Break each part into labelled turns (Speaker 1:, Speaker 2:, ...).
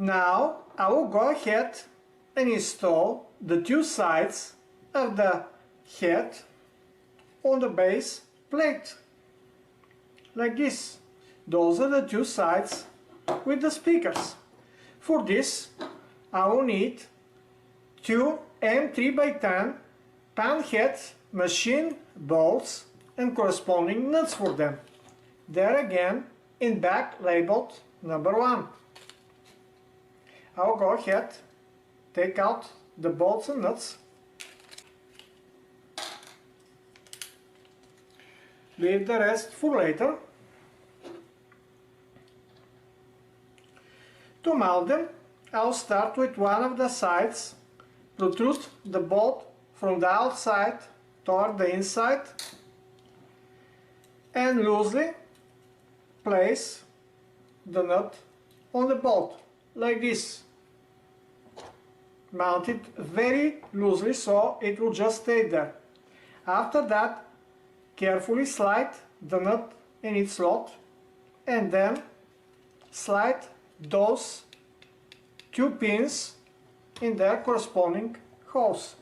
Speaker 1: Now I will go ahead and install the two sides of the head on the base plate, like this. Those are the two sides with the speakers. For this I will need two M3x10 pan heads, machine bolts and corresponding nuts for them. There again in back labeled number 1. I'll go ahead, take out the bolts and nuts, leave the rest for later. To mount them, I'll start with one of the sides, protrude the bolt from the outside toward the inside and loosely place the nut on the bolt, like this. Mount it very loosely so it will just stay there. After that, carefully slide the nut in its slot and then slide those two pins in their corresponding holes.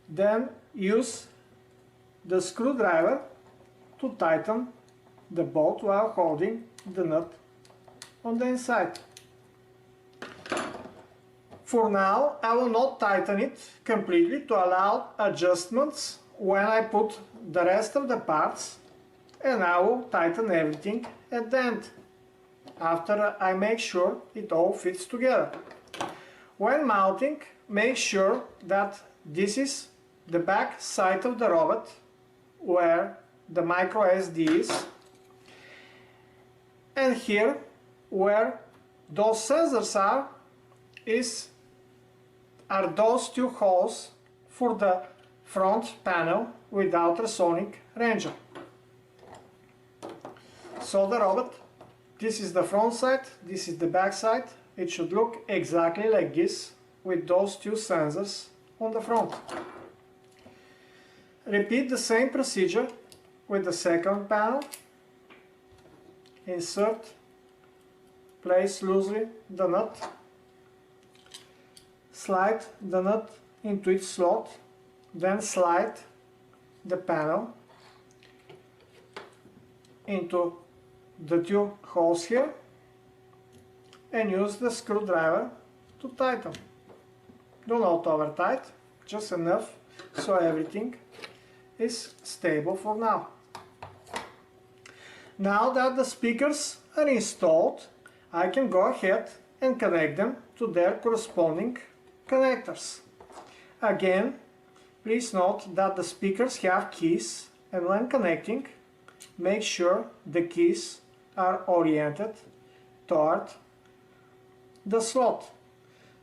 Speaker 1: Then use the screwdriver to tighten the bolt while holding the nut on the inside. For now, I will not tighten it completely to allow adjustments when I put the rest of the parts, and I will tighten everything at the end, after I make sure it all fits together. When mounting, make sure that this is the back side of the robot where the micro SD is, and here where those sensors are those two holes for the front panel with ultrasonic ranger. So the robot, this is the front side, this is the back side. It should look exactly like this with those two sensors on the front. Repeat the same procedure with the second panel. Insert, place loosely the nut, slide the nut into its slot, then slide the panel into the two holes here and use the screwdriver to tighten. Do not over tight, just enough so everything is stable for now. Now that the speakers are installed, I can go ahead and connect them to their corresponding connectors. Again, please note that the speakers have keys, and when connecting, make sure the keys are oriented toward the slot.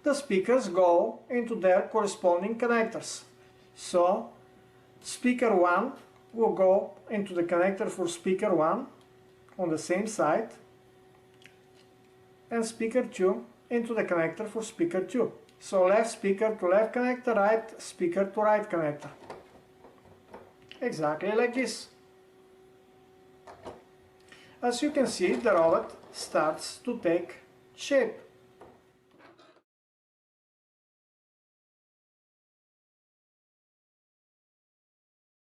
Speaker 1: The speakers go into their corresponding connectors. So, speaker 1 will go into the connector for speaker 1 on the same side, and speaker 2 into the connector for speaker 2. So left speaker to left connector, right speaker to right connector. Exactly like this. As you can see, the robot starts to take shape.